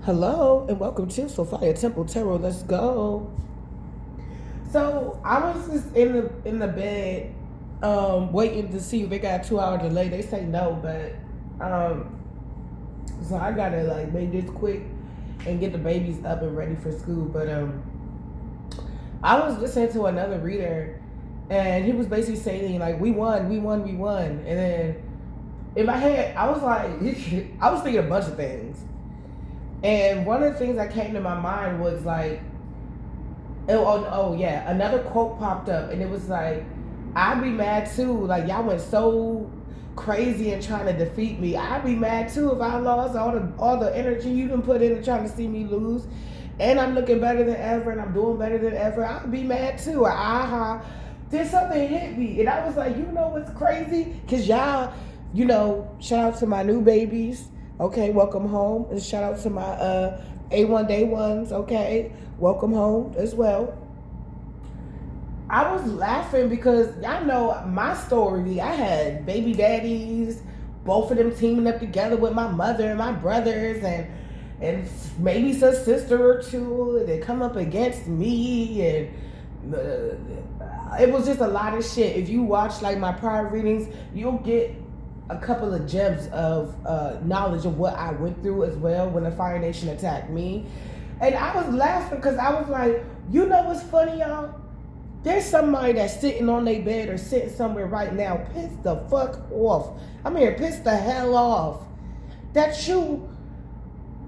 Hello and welcome to Sophia Temple Tarot. Let's go. So I was just in the bed, waiting to see if they got a 2 hour delay. They say no, but so I gotta like make this quick and get the babies up and ready for school. But I was listening to another reader, and he was basically saying like we won, and then in my head I was like, I was thinking a bunch of things. And one of the things that came to my mind was like, yeah, another quote popped up, and it was like, I'd be mad too. Like y'all went so crazy in trying to defeat me. I'd be mad too if I lost all the energy you done put into trying to see me lose, and I'm looking better than ever, and I'm doing better than ever. I'd be mad too. Or then something hit me, and I was like, you know what's crazy? Cause y'all, shout out to my new babies. Okay, welcome home. And shout out to my A1 Day ones. Okay, welcome home as well. I was laughing because y'all know my story. I had baby daddies, both of them teaming up together with my mother and my brothers, and maybe some sister or two. And they come up against me, and it was just a lot of shit. If you watch like my prior readings, you'll get a couple of gems of knowledge of what I went through as well when the Fire Nation attacked me. And I was laughing because I was like, you know what's funny, y'all? There's somebody that's sitting on their bed or sitting somewhere right now pissed the fuck off. I'm here pissed the hell off that you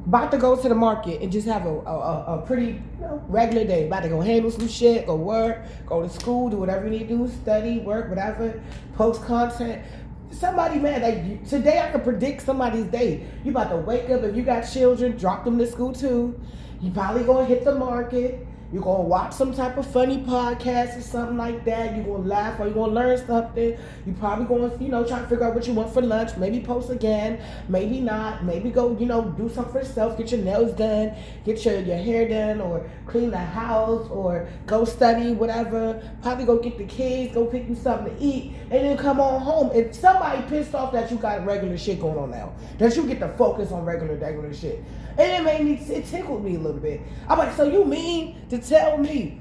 about to go to the market and just have a pretty regular day. About to go handle some shit, go work, go to school, do whatever you need to do, study, work, whatever, post content. Somebody mad, like today I could predict somebody's day. You about to wake up, if you got children, drop them to school too. You probably gonna hit the market. You're gonna watch some type of funny podcast or something like that. You're gonna laugh or you're gonna learn something. You probably gonna, try to figure out what you want for lunch. Maybe post again, maybe not. Maybe go, do something for yourself. Get your nails done, get your hair done, or clean the house, or go study, whatever. Probably go get the kids, go pick you something to eat, and then come on home. And somebody pissed off that you got regular shit going on now. That you get to focus on regular shit. And it tickled me a little bit. I'm like, so you mean to tell me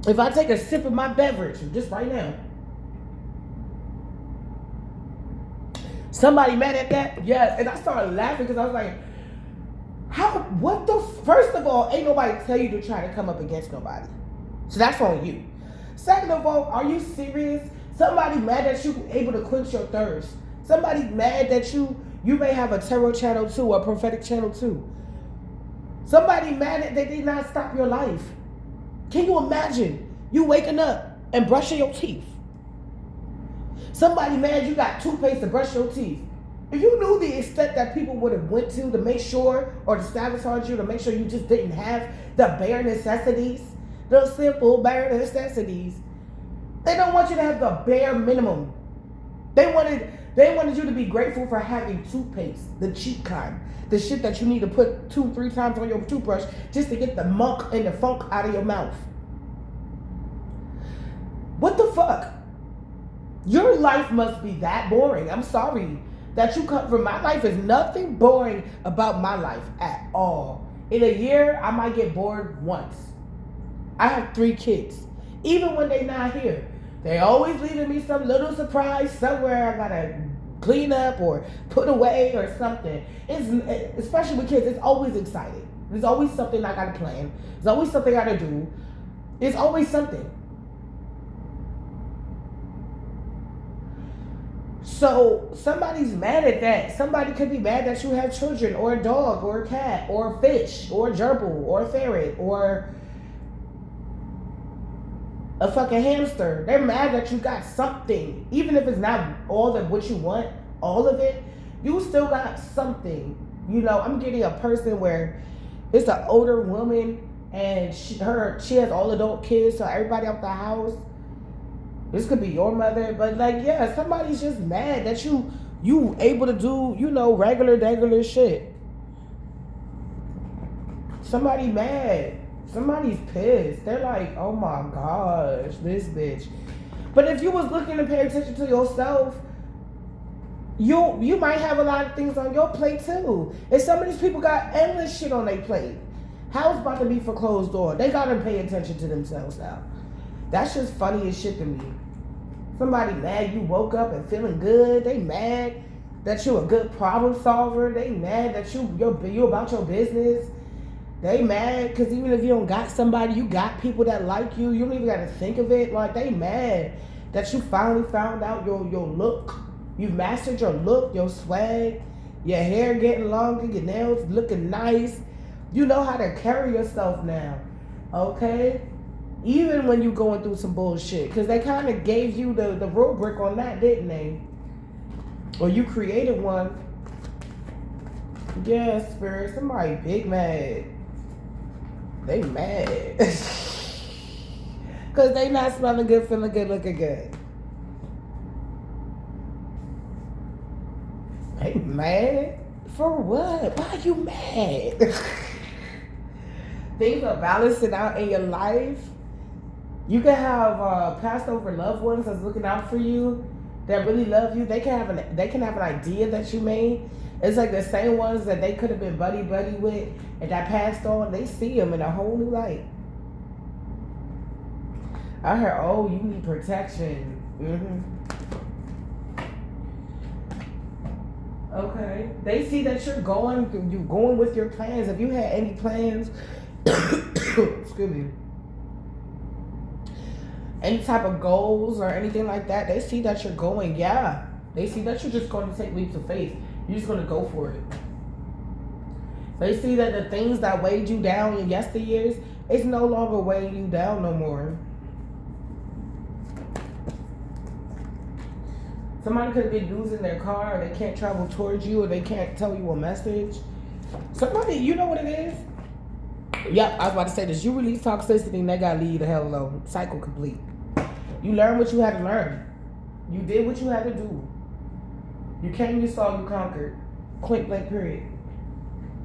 if I take a sip of my beverage just right now, somebody mad at that? Yes. And I started laughing because I was like, first of all, ain't nobody tell you to try to come up against nobody. So that's on you. Second of all, are you serious? Somebody mad that you able to quench your thirst. Somebody mad that you may have a tarot channel too, or a prophetic channel too. Somebody mad that they did not stop your life. Can you imagine you waking up and brushing your teeth? Somebody mad you got toothpaste to brush your teeth. If you knew the extent that people would have went to make sure, or to sabotage you, to make sure you just didn't have the bare necessities, those simple bare necessities. They don't want you to have the bare minimum. They wanted you to be grateful for having toothpaste, the cheap kind. The shit that you need to put 2-3 times on your toothbrush just to get the muck and the funk out of your mouth. What the fuck? Your life must be that boring. I'm sorry that you come from my life. Is nothing boring about my life at all. In a year, I might get bored once. I have 3 kids. Even when they're not here, they always leaving me some little surprise somewhere I gotta clean up or put away or something. Especially with kids, it's always exciting. There's always something I gotta plan. There's always something I gotta do. It's always something. So somebody's mad at that. Somebody could be mad that you have children, or a dog, or a cat, or a fish, or a gerbil, or a ferret, or a fucking hamster. They're mad that you got something. Even if it's not all of what you want, all of it, you still got something. I'm getting a person where it's an older woman, and she has all adult kids, so everybody out the house. This could be your mother, but somebody's just mad that you able to do, regular shit. Somebody mad. Somebody's pissed. They're like, oh my gosh, this bitch. But if you was looking to pay attention to yourself, You might have a lot of things on your plate too. And some of these people got endless shit on their plate. How's about to be for closed door? They gotta pay attention to themselves now. That's just funny as shit to me. Somebody mad you woke up and feeling good. They mad that you a good problem solver. They mad that you about your business. They mad because even if you don't got somebody, you got people that like you. You don't even got to think of it. Like, they mad that you finally found out your look. You've mastered your look, your swag, your hair getting longer, your nails looking nice. You know how to carry yourself now, okay? Even when you going through some bullshit. Because they kind of gave you the rubric on that, didn't they? Or you created one. Yes, Spirit. Somebody big mad. They mad. Because they not smelling good, feeling good, looking good. They mad? For what? Why are you mad? Things are balancing out in your life. You can have passed over loved ones that's looking out for you, that really love you. They can have an idea that you made. It's like the same ones that they could have been buddy with and that passed on. They see them in a whole new light. I heard, oh, you need protection. Okay. They see that you're going with your plans. If you had any plans, excuse me, any type of goals or anything like that, they see that you're going. Yeah. They see that you're just going to take leaps of faith. You're just going to go for it. They see that the things that weighed you down in yesteryears, it's no longer weighing you down no more. Somebody could have been losing their car, or they can't travel towards you, or they can't tell you a message. Somebody, you know what it is? Yep, I was about to say this. You release toxicity and they got to leave the hell alone. Cycle complete. You learn what you had to learn. You did what you had to do. You came, you saw, you conquered. Point blank period.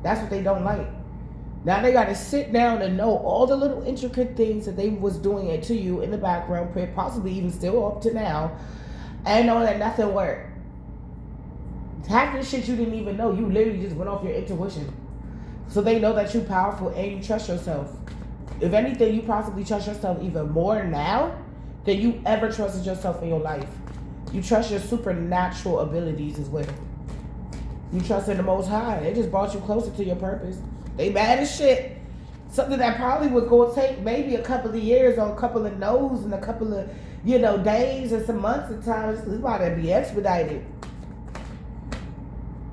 That's what they don't like. Now they got to sit down and know all the little intricate things that they was doing it to you in the background, possibly even still up to now, and know that nothing worked. Half the shit you didn't even know. You literally just went off your intuition. So they know that you're powerful and you trust yourself. If anything, you possibly trust yourself even more now than you ever trusted yourself in your life. You trust your supernatural abilities as well. You trust in the Most High. It just brought you closer to your purpose. They mad as shit. Something that probably was going to take maybe a couple of years or a couple of no's and a couple of, days and some months of time. It's about to be expedited.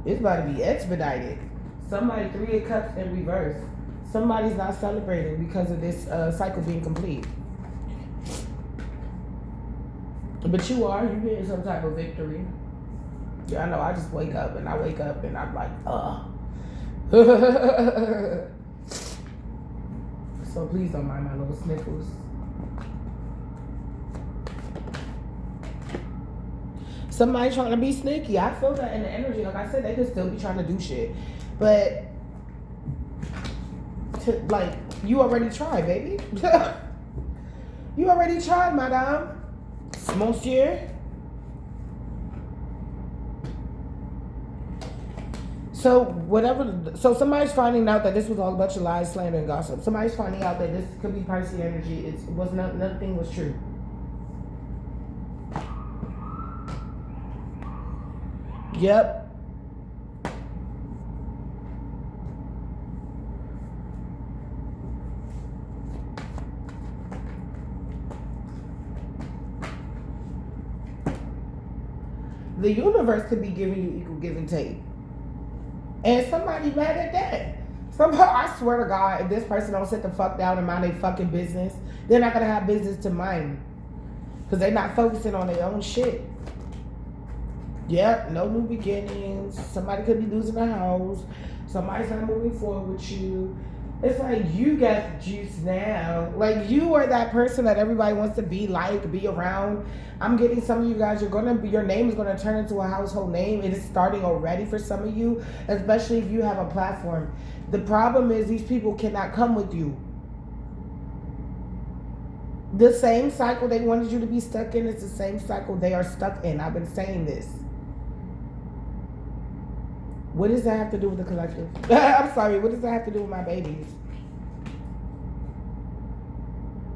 It's about to be expedited. Somebody 3 of Cups in reverse. Somebody's not celebrating because of this cycle being complete. But you are. You're getting some type of victory. Yeah, I know. I just wake up and I'm like, So please don't mind my little sniffles. Somebody trying to be sneaky. I feel that in the energy. Like I said, they could still be trying to do shit. But, you already tried, baby. You already tried, madame. Monsieur. So somebody's finding out that this was all a bunch of lies, slander, and gossip. Somebody's finding out that this could be Pisces energy. Nothing was true. Yep. The universe could be giving you equal give and take. And somebody mad at that. I swear to God, if this person don't sit the fuck down and mind their fucking business, they're not going to have business to mind. Because they're not focusing on their own shit. Yep, no new beginnings. Somebody could be losing a house. Somebody's not moving forward with you. It's like you got the juice now. Like you are that person that everybody wants to be around. I'm getting some of you guys, your name is gonna turn into a household name. It is starting already for some of you, especially if you have a platform. The problem is these people cannot come with you. The same cycle they wanted you to be stuck in is the same cycle they are stuck in. I've been saying this. What does that have to do with the collective? I'm sorry, what does that have to do with my babies?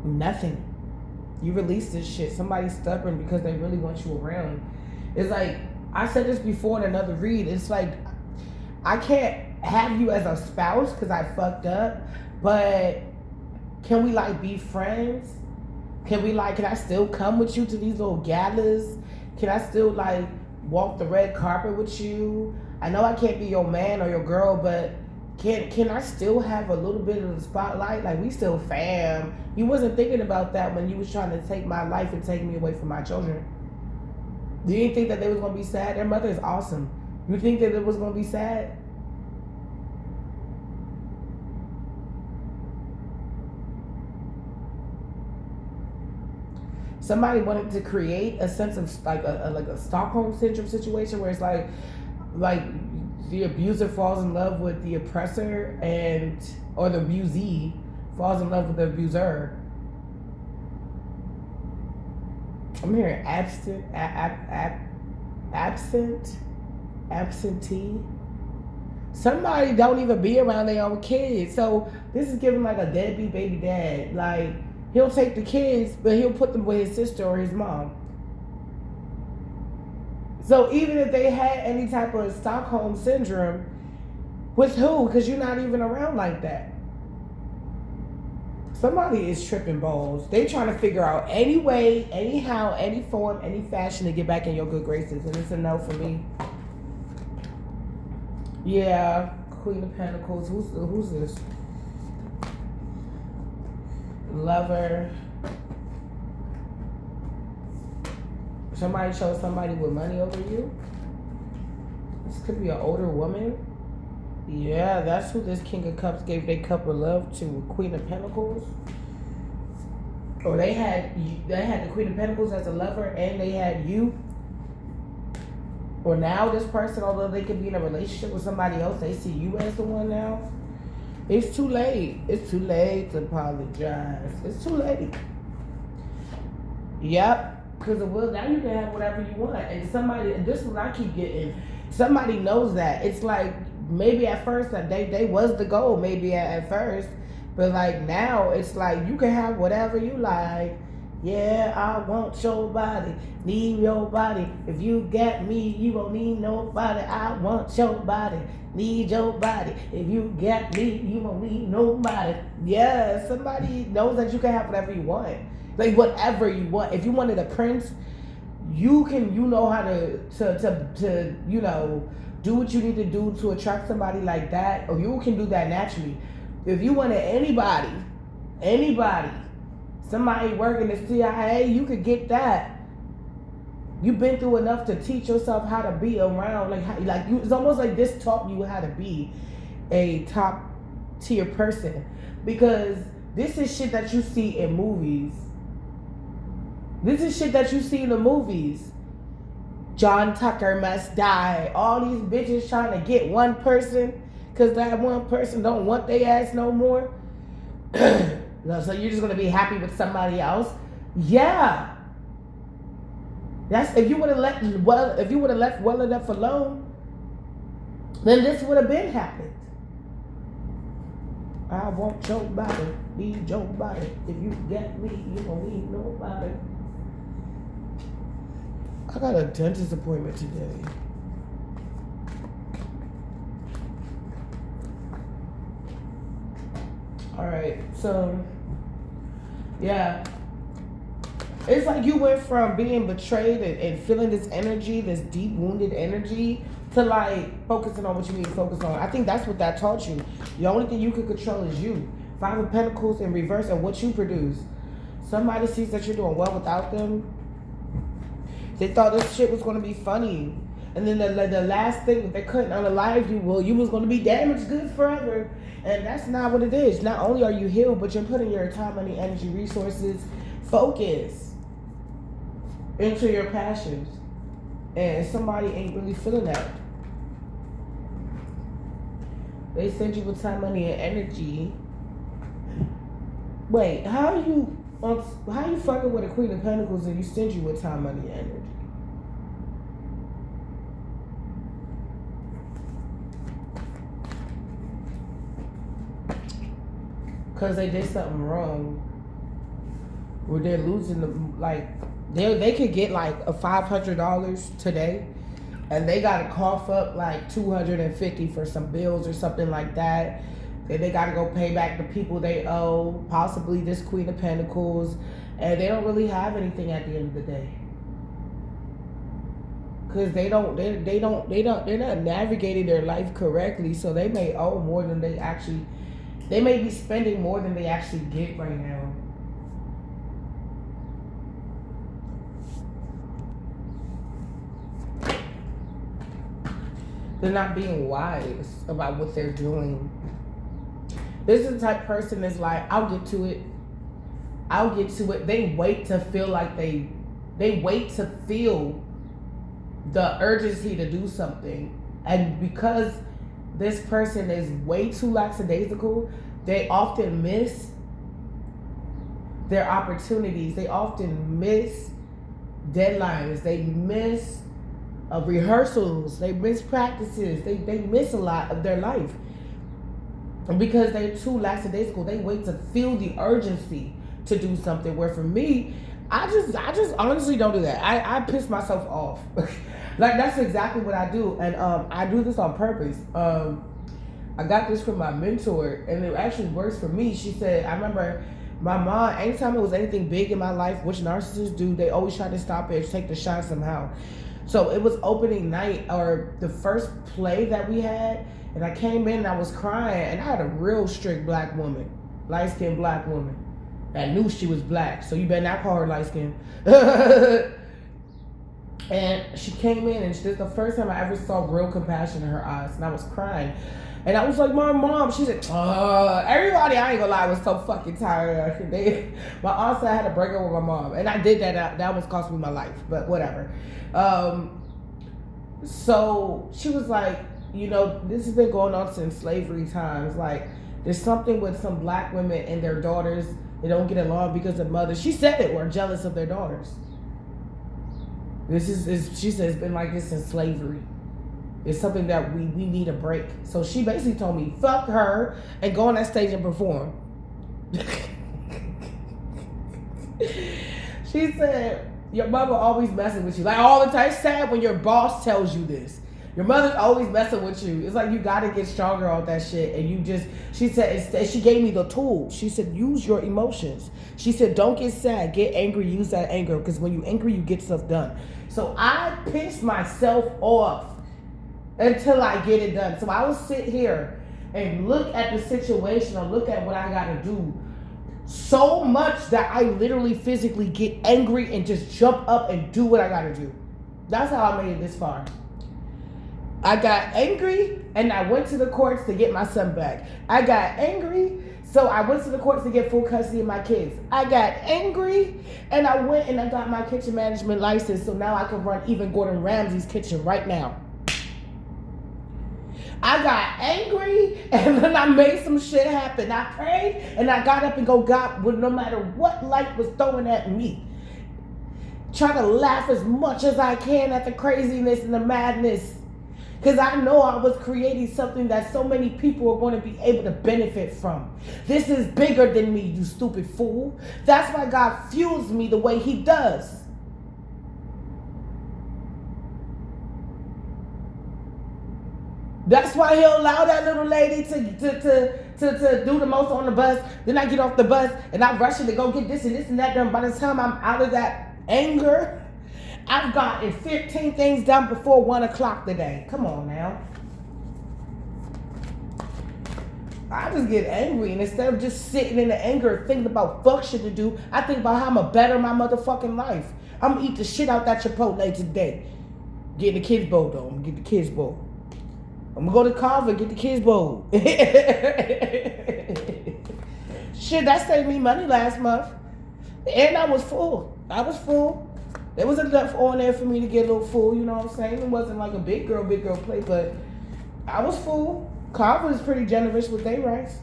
Nothing. You release this shit. Somebody's stubborn because they really want you around. It's like, I said this before in another read. It's like, I can't have you as a spouse because I fucked up, but can we like be friends? Can I still come with you to these little galas? Can I still like walk the red carpet with you? I know I can't be your man or your girl, but can I still have a little bit of the spotlight? Like, we still fam. You wasn't thinking about that when you was trying to take my life and take me away from my children. You didn't think that they was gonna be sad? Their mother is awesome. You think that it was gonna be sad? Somebody wanted to create a sense of like a Stockholm syndrome situation where it's like the abuser falls in love with the oppressor, or the abusee falls in love with the abuser. I'm hearing absentee. Somebody don't even be around their own kids. So this is giving like a deadbeat baby dad. Like, he'll take the kids, but he'll put them with his sister or his mom. So even if they had any type of Stockholm syndrome, with who? Because you're not even around like that. Somebody is tripping balls. They trying to figure out any way, anyhow, any form, any fashion to get back in your good graces. And it's a no for me. Yeah, Queen of Pentacles. Who's this? Lover. Somebody chose somebody with money over you. This could be an older woman. Yeah, that's who this King of Cups gave their cup of love to. Queen of Pentacles. Or they had the Queen of Pentacles as a lover, and they had you. Or now this person, although they could be in a relationship with somebody else, they see you as the one now. It's too late. It's too late to apologize. It's too late. Yep. Because now you can have whatever you want. And somebody, and this is what I keep getting, somebody knows that. It's like, maybe at first, they was the goal, maybe at first. But like now, it's like, you can have whatever you like. Yeah, I want your body, need your body. If you got me, you won't need nobody. I want your body, need your body. If you got me, you won't need nobody. Yeah, somebody knows that you can have whatever you want. Like, whatever you want. If you wanted a prince, you know how to you know, do what you need to do to attract somebody like that, or you can do that naturally. If you wanted anybody, somebody working the CIA, you could get that. You've been through enough to teach yourself how to be around, it's almost like this taught you how to be a top tier person, because this is shit that you see in movies. This is shit that you see in the movies. John Tucker must die. All these bitches trying to get one person because that one person don't want their ass no more. So you're just gonna be happy with somebody else? Yeah. That's if you would have left well enough alone, then this would have been happened. I want your body, need your body. If you get me, you don't need nobody. I got a dentist appointment today. Alright, so yeah. It's like you went from being betrayed and feeling this energy, this deep wounded energy, to like focusing on what you need to focus on. I think that's what that taught you. The only thing you can control is you. Five of Pentacles in reverse and what you produce. Somebody sees that you're doing well without them. They thought this shit was going to be funny. And then the last thing, they couldn't unalive you. Well, you was going to be damaged goods forever. And that's not what it is. Not only are you healed, but you're putting your time, money, energy, resources, focus into your passions. And somebody ain't really feeling that. They send you with time, money, and energy. Wait, how you fucking with a Queen of Pentacles and you stingy with time, money, and energy? because they did something wrong, where they're losing the, like, they could get like a $500 today, and they gotta cough up like $250 for some bills or something like that. Then they gotta go pay back the people they owe, possibly this Queen of Pentacles, and they don't really have anything at the end of the day. Because they're not navigating their life correctly, so they may owe more than they may be spending more than they actually get right now. They're not being wise about what they're doing. This is the type of person that's like, I'll get to it. They wait to feel like they wait to feel the urgency to do something. And because this person is way too lackadaisical, they often miss their opportunities. They often miss deadlines. They miss rehearsals. They miss practices. They miss a lot of their life. And because they're too lackadaisical, they wait to feel the urgency to do something. Where for me, I just honestly don't do that. I piss myself off. Like, that's exactly what I do. And I do this on purpose. I got this from my mentor, and it actually works for me. She said, I remember my mom, anytime it was anything big in my life, which narcissists do, they always try to stop it or take the shot somehow. So it was opening night, or the first play that we had, and I came in and I was crying, and I had a real strict black woman, light-skinned black woman, that knew she was black. So you better not call her light-skinned. And she came in, and this is the first time I ever saw real compassion in her eyes, and I was crying. And I was like, my mom, she said, everybody, I ain't gonna lie, was so fucking tired. My aunt said I had to break up with my mom. And I did that. That almost cost me my life, but whatever. So she was like, you know, this has been going on since slavery times. Like, there's something with some black women and their daughters. They don't get along because the mothers, she said it, were jealous of their daughters. She said it's been like this since slavery. It's something that we need a break. So she basically told me, fuck her and go on that stage and perform. She said, your mother always messing with you. Like, all the time. It's sad when your boss tells you this. Your mother's always messing with you. It's like you gotta get stronger on that shit. And you just, she said, instead, she gave me the tool. She said, use your emotions. She said, don't get sad, get angry, use that anger. Because when you're angry, you get stuff done. So I pissed myself off until I get it done. So I will sit here and look at the situation or look at what I gotta do so much that I literally physically get angry and just jump up and do what I gotta do. That's how I made it this far. I got angry and I went to the courts to get my son back. I got angry, so I went to the courts to get full custody of my kids. I got angry and I went and I got my kitchen management license, so now I can run even Gordon Ramsay's kitchen right now. I got angry and then I made some shit happen. I prayed and I got up and got no matter what life was throwing at me. Try to laugh as much as I can at the craziness and the madness. Because I know I was creating something that so many people are going to be able to benefit from. This is bigger than me, you stupid fool. That's why God fuels me the way he does. That's why he'll allow that little lady to do the most on the bus. Then I get off the bus and I'm rushing to go get this and that done. By the time I'm out of that anger, I've gotten 15 things done before 1 o'clock today. Come on now. I just get angry, and instead of just sitting in the anger thinking about fuck shit to do, I think about how I'm going to better my motherfucking life. I'm going to eat the shit out that Chipotle today. Get the kids bowl, though. I'm going to get the kids bowl. I'm going to go to Carver and get the kids bowl. Shit, that saved me money last month. And I was full. There was enough on there for me to get a little full, you know what I'm saying? It wasn't like a big girl plate, but I was full. Carver is pretty generous with their rice.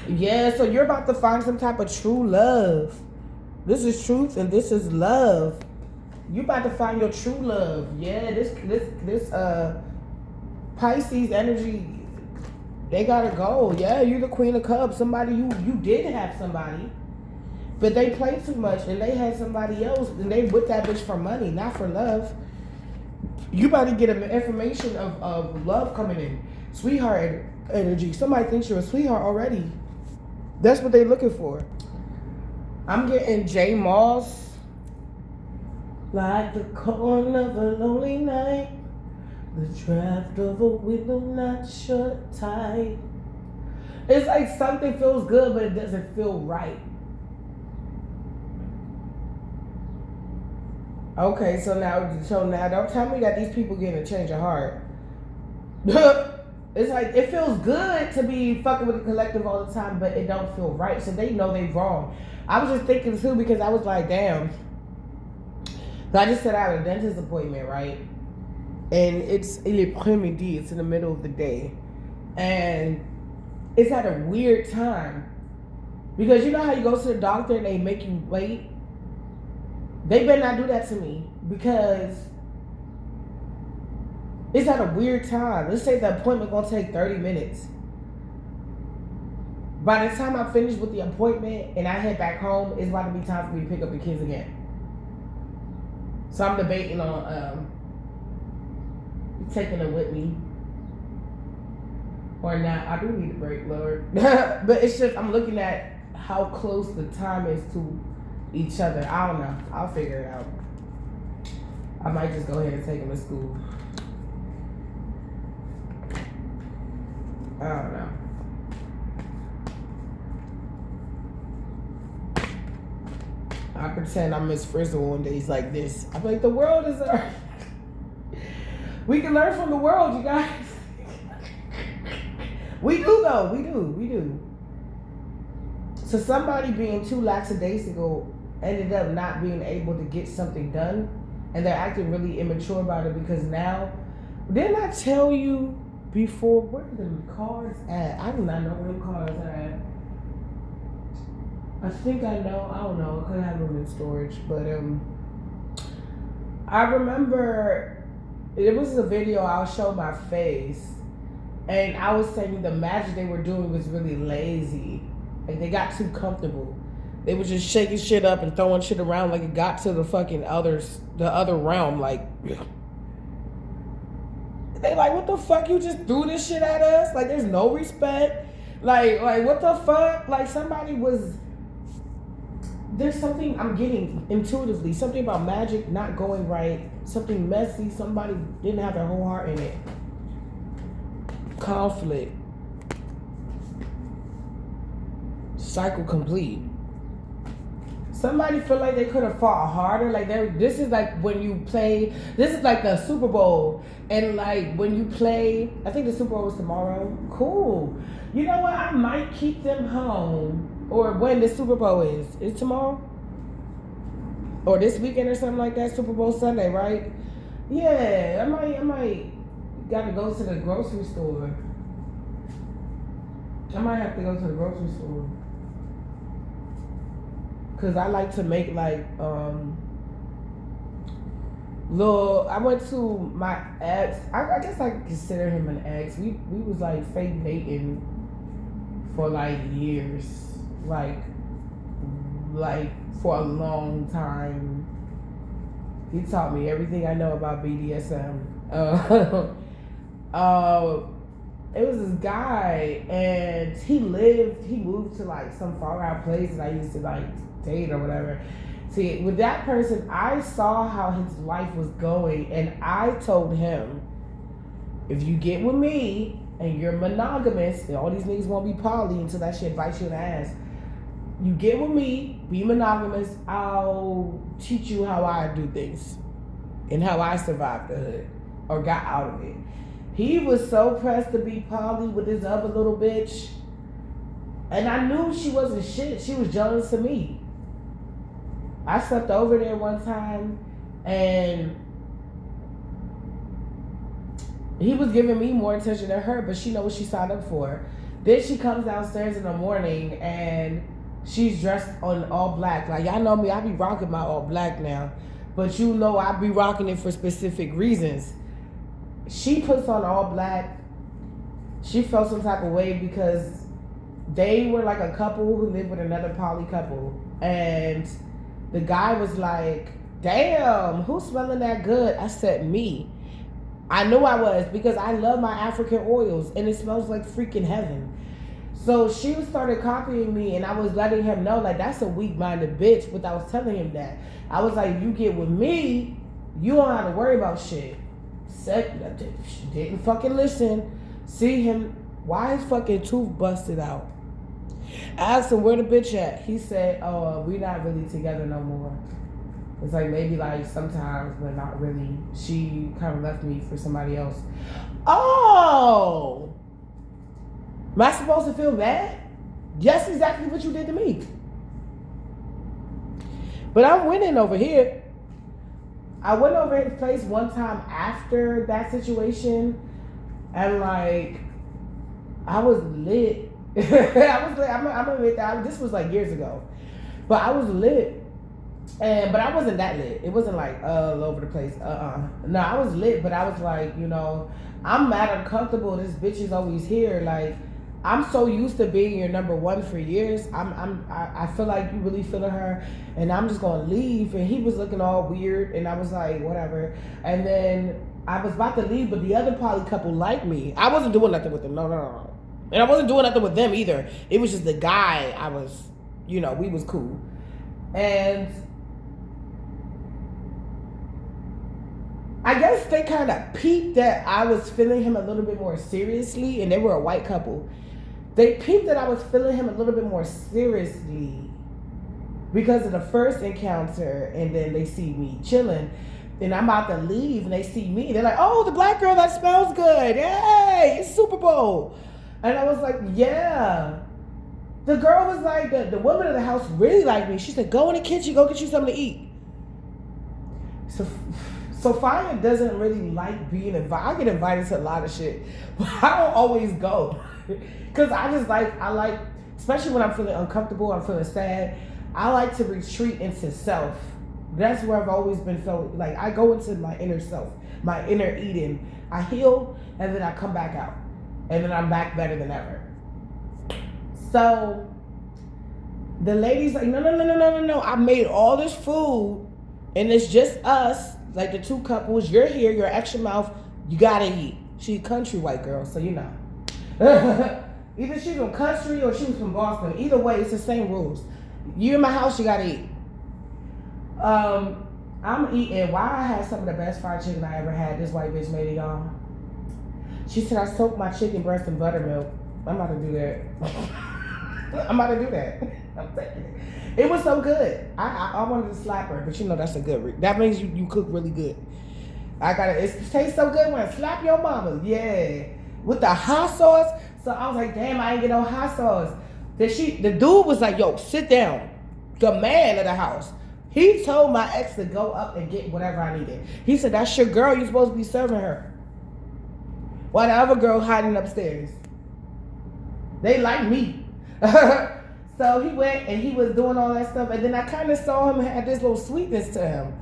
Yeah, so you're about to find some type of true love. This is truth and this is love. You're about to find your true love. Yeah, this Pisces energy, They gotta go. Yeah, you the queen of cups. Somebody you did have somebody, but they played too much and they had somebody else and they with that bitch for money, not for love. You about to get an information of love coming in, sweetheart energy. Somebody thinks you're a sweetheart already. That's what they looking for. I'm getting J Moss. Like the corner of a lonely night, the draft of a window not shut tight. It's like something feels good, but it doesn't feel right. Okay, so now don't tell me that these people getting a change of heart. It's like it feels good to be fucking with the collective all the time, but it don't feel right. So they know they wrong. I was just thinking too because I was like, damn. I just said I had a dentist appointment, right? And it's l'après-midi, it's in the middle of the day. And it's at a weird time. Because you know how you go to the doctor and they make you wait? They better not do that to me because it's at a weird time. Let's say the appointment gonna take 30 minutes. By the time I finish with the appointment and I head back home, it's about to be time for me to pick up the kids again. So I'm debating on taking them with me or not. I do need a break, Lord. But it's just, I'm looking at how close the time is to each other. I don't know. I'll figure it out. I might just go ahead and take them to school. I don't know. I pretend I'm Miss Frizzle on days like this. I'm like, the world is we can learn from the world, you guys. We do though, we do. So somebody being too lackadaisical ended up not being able to get something done, and they're acting really immature about it because now, didn't I tell you before, where are the cards at? I do not know where the cards are at. I think I know. I don't know. I could have them in storage, but I remember it was a video. I'll show my face, and I was saying the magic they were doing was really lazy. Like they got too comfortable. They were just shaking shit up and throwing shit around like it got to the fucking the other realm. Like they like, what the fuck? You just threw this shit at us? Like there's no respect. Like what the fuck? Like somebody was. There's something I'm getting intuitively, something about magic not going right, something messy, somebody didn't have their whole heart in it. Conflict. Cycle complete. Somebody feel like they could have fought harder. Like this is like when you play, this is like the Super Bowl. And like when you play, I think the Super Bowl is tomorrow. Cool. You know what? I might keep them home. Or when the Super Bowl is. Is tomorrow? Or this weekend or something like that. Super Bowl Sunday, right? Yeah, I might gotta go to the grocery store. I might have to go to the grocery store. Cause I like to make like I went to my ex. I guess I could consider him an ex. We was like fake dating for like years. Like for a long time. He taught me everything I know about BDSM. It was this guy, and he moved to like some far out place that I used to like date or whatever. See, with that person, I saw how his life was going, and I told him, if you get with me and you're monogamous, and all these niggas won't be poly until that shit bites you in the ass. You get with me, be monogamous, I'll teach you how I do things and how I survived the hood or got out of it. He was so pressed to be poly with this other little bitch. And I knew she wasn't shit. She was jealous of me. I slept over there one time and he was giving me more attention than her, but she know what she signed up for. Then she comes downstairs in the morning and she's dressed on all black. Like, y'all know me, I be rocking my all black now. But you know I be rocking it for specific reasons. She puts on all black She felt some type of way because they were like a couple who lived with another poly couple, and the guy was like, damn, who's smelling that good? I said, me. I knew I was, because I love my African oils and it smells like freaking heaven. So she started copying me, and I was letting him know, like, that's a weak-minded bitch, but I was telling him that. I was like, you get with me, you don't have to worry about shit. She didn't fucking listen. See him, why his fucking tooth busted out? I asked him, where the bitch at? He said, oh, we not really together no more. It's like maybe like sometimes, but not really. She kind of left me for somebody else. Oh! Am I supposed to feel bad? Just exactly what you did to me. But I'm winning over here. I went over his place one time after that situation, and like, I was lit. I was lit. I'm gonna admit that this was like years ago, but I was lit. But I wasn't that lit. It wasn't like all over the place. No, I was lit, but I was like, you know, I'm mad uncomfortable. This bitch is always here. Like, I'm so used to being your number one for years. I feel like you really feeling her, and I'm just gonna leave. And he was looking all weird, and I was like, whatever. And then I was about to leave, but the other poly couple liked me. I wasn't doing nothing with them. No. And I wasn't doing nothing with them either. It was just the guy. I was, you know, we was cool. And I guess they kind of peeped that I was feeling him a little bit more seriously, and they were a white couple. They peeped that I was feeling him a little bit more seriously because of the first encounter, and then they see me chilling, and I'm about to leave, and they see me. They're like, oh, the black girl that smells good. Hey, it's Super Bowl. And I was like, yeah. The girl was like, the woman of the house really liked me. She said, go in the kitchen, go get you something to eat. So Sophia doesn't really like being invited. I get invited to a lot of shit, but I don't always go. Because I like, especially when I'm feeling uncomfortable, I'm feeling sad, I like to retreat into self. That's where I've always been felt, like I go into my inner self, my inner Eden. I heal, and then I come back out. And then I'm back better than ever. So the lady's like, no. I made all this food, and it's just us, like the two couples. You're here, you're extra mouth, you gotta eat. She's a country white girl, so you know. Either she's from country or she was from Boston. Either way, it's the same rules. You in my house, you gotta eat. I'm eating. Why I had some of the best fried chicken I ever had. This white bitch made it, y'all. She said I soaked my chicken breast in buttermilk. I'm about to do that. I'm about to do that. I'm taking it. It was so good. I wanted to slap her, but you know that's a good. That means you cook really good. It tastes so good when I slap your mama. Yeah, with the hot sauce. So I was like, damn, I ain't get no hot sauce. The dude was like, yo, sit down. The man of the house. He told my ex to go up and get whatever I needed. He said, that's your girl. You're supposed to be serving her. While the other girl hiding upstairs. They like me. So he went and he was doing all that stuff. And then I kind of saw him had this little sweetness to him.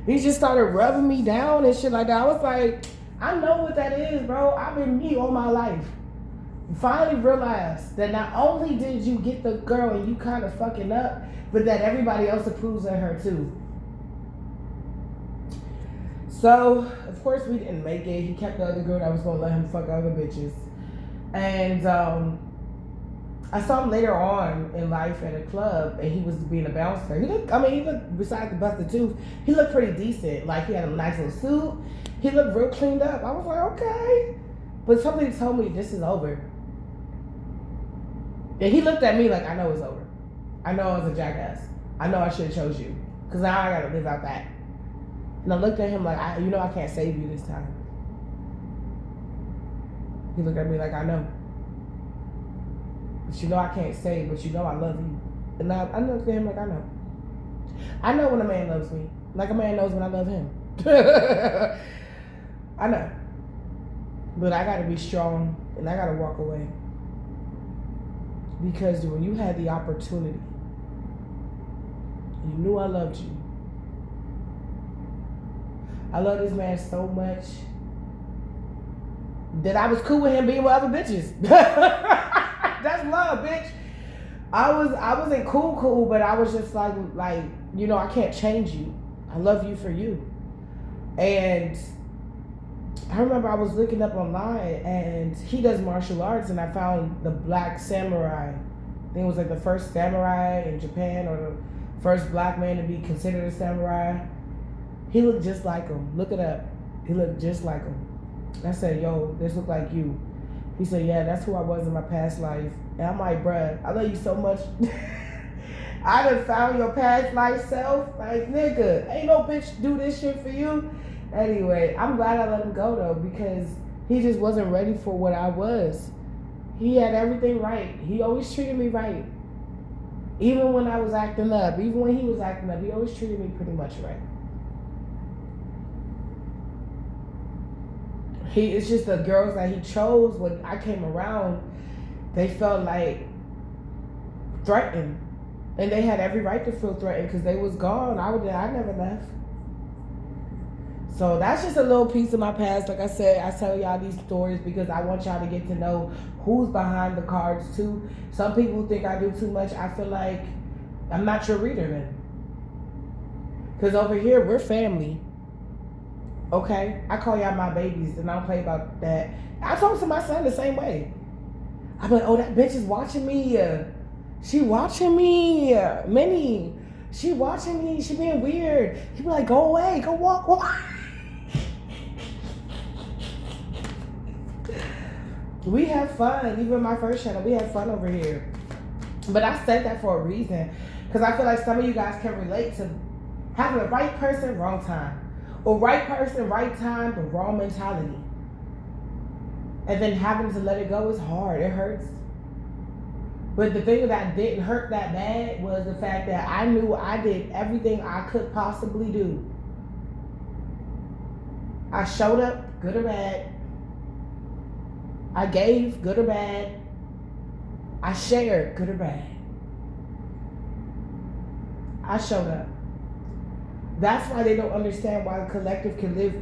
He just started rubbing me down and shit like that. I was like, I know what that is, bro. I've been me all my life. Finally realized that not only did you get the girl and you kind of fucking up, but that everybody else approves of her too. So, of course, we didn't make it. He kept the other girl that was going to let him fuck other bitches. And I saw him later on in life at a club, and he was being a bouncer. He looked, besides the busted tooth, he looked pretty decent. Like, he had a nice little suit. He looked real cleaned up. I was like, okay. But somebody told me this is over. And he looked at me like, I know it's over. I know I was a jackass. I know I should have chose you. Because now I got to live out that. And I looked at him like, I can't save you this time. He looked at me like, I know. But you know I can't save, but you know I love you. And I looked at him like, I know. I know when a man loves me. Like a man knows when I love him. I know. But I got to be strong, and I got to walk away. Because when you had the opportunity, you knew I loved you. I love this man so much. that I was cool with him being with other bitches. That's love, bitch. I wasn't cool, but I was just like, you know, I can't change you. I love you for you. And I remember I was looking up online, and he does martial arts, and I found the Black Samurai. I think it was like the first samurai in Japan, or the first black man to be considered a samurai. He looked just like him. Look it up. He looked just like him. I said, yo, this look like you. He said, yeah, that's who I was in my past life. And I'm like, bruh, I love you so much. I done found your past life self. Like, nigga, ain't no bitch do this shit for you. Anyway, I'm glad I let him go, though, because he just wasn't ready for what I was. He had everything right. He always treated me right. Even when I was acting up, even when he was acting up, he always treated me pretty much right. It's just the girls that he chose when I came around, they felt like threatened. And they had every right to feel threatened because they was gone. I never left. So that's just a little piece of my past. Like I said, I tell y'all these stories because I want y'all to get to know who's behind the cards too. Some people think I do too much. I feel like I'm not your reader then. Because over here, we're family. Okay? I call y'all my babies and I don't play about that. I talk to my son the same way. I'm like, oh, that bitch is watching me. She watching me. Minnie. She watching me. She being weird. He be like, go away. Go walk. We have fun. Even my first channel, we have fun over here. But I said that for a reason. Because I feel like some of you guys can relate to having the right person, wrong time. Or right person, right time, but wrong mentality. And then having to let it go is hard. It hurts. But the thing that didn't hurt that bad was the fact that I knew I did everything I could possibly do. I showed up, good or bad. I gave, good or bad. I shared, good or bad. I showed up. That's why they don't understand why the collective can live.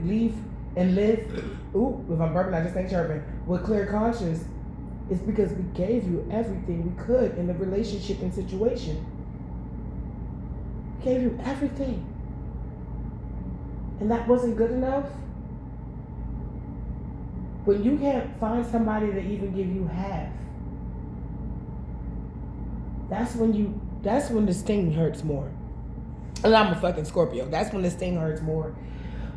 Ooh, if I'm burping, I just ain't chirping. With clear conscience. It's because we gave you everything we could in the relationship and situation. We gave you everything. And that wasn't good enough. When you can't find somebody to even give you half, that's when the sting hurts more. And I'm a fucking Scorpio. That's when the sting hurts more.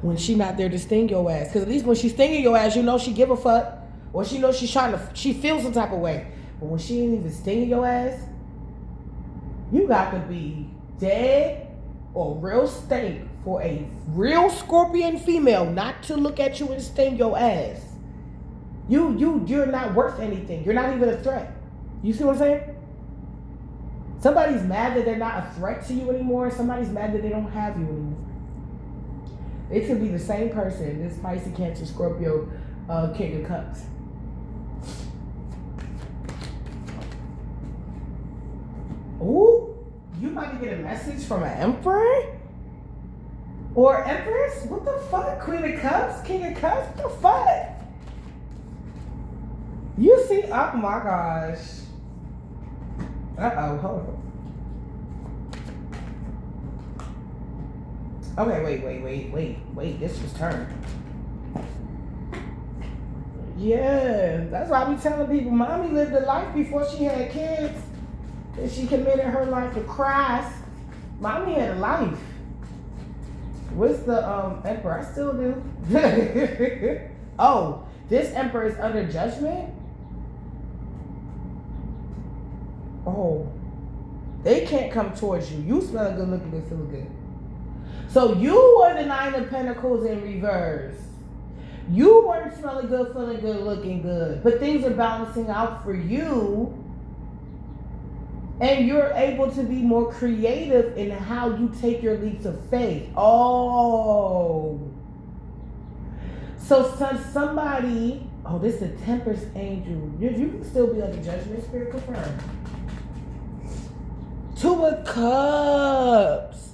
When she not there to sting your ass. Because at least when she's stinging your ass, you know she give a fuck. Or she knows she feels some type of way. But when she ain't even stinging your ass, you got to be dead or real stink for a real Scorpion female not to look at you and sting your ass. You're not worth anything. You're not even a threat. You see what I'm saying? Somebody's mad that they're not a threat to you anymore. Somebody's mad that they don't have you anymore. It could be the same person, this Pisces, Cancer, Scorpio, King of Cups. Ooh, you might get a message from an Emperor? Or Empress? What the fuck? Queen of Cups? King of Cups? What the fuck? You see, oh my gosh. Uh-oh, hold on. Okay, wait, this just turned. Yeah, that's why I be telling people, mommy lived a life before she had kids. And she committed her life to Christ. Mommy had a life. What's the Emperor? I still do. Oh, this Emperor is under judgment? Oh, they can't come towards you. You smell good, looking good, feeling good. So you were the Nine of Pentacles in reverse. You weren't smelling good, feeling good, looking good. But things are balancing out for you. And you're able to be more creative in how you take your leaps of faith. Oh. So somebody, oh, this is a Tempest angel. You can still be under judgment, spirit confirmed. Two of Cups.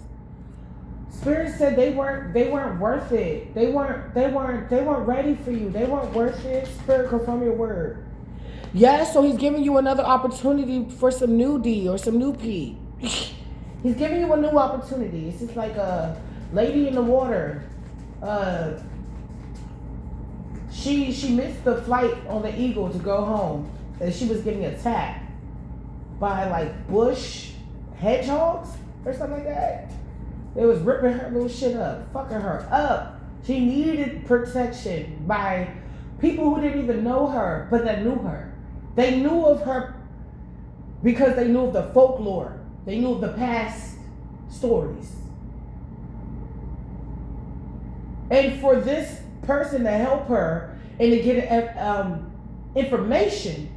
Spirit said they weren't worth it. They weren't ready for you. They weren't worth it. Spirit, confirm your word. Yes, so he's giving you another opportunity for some new D or some new P. He's giving you a new opportunity. It's just like a lady in the water. She missed the flight on the Eagle to go home, and she was getting attacked by like bush hedgehogs or something like that. They was ripping her little shit up, fucking her up. She needed protection by people who didn't even know her, but that knew her. They knew of her because they knew of the folklore. They knew of the past stories. And for this person to help her and to get information,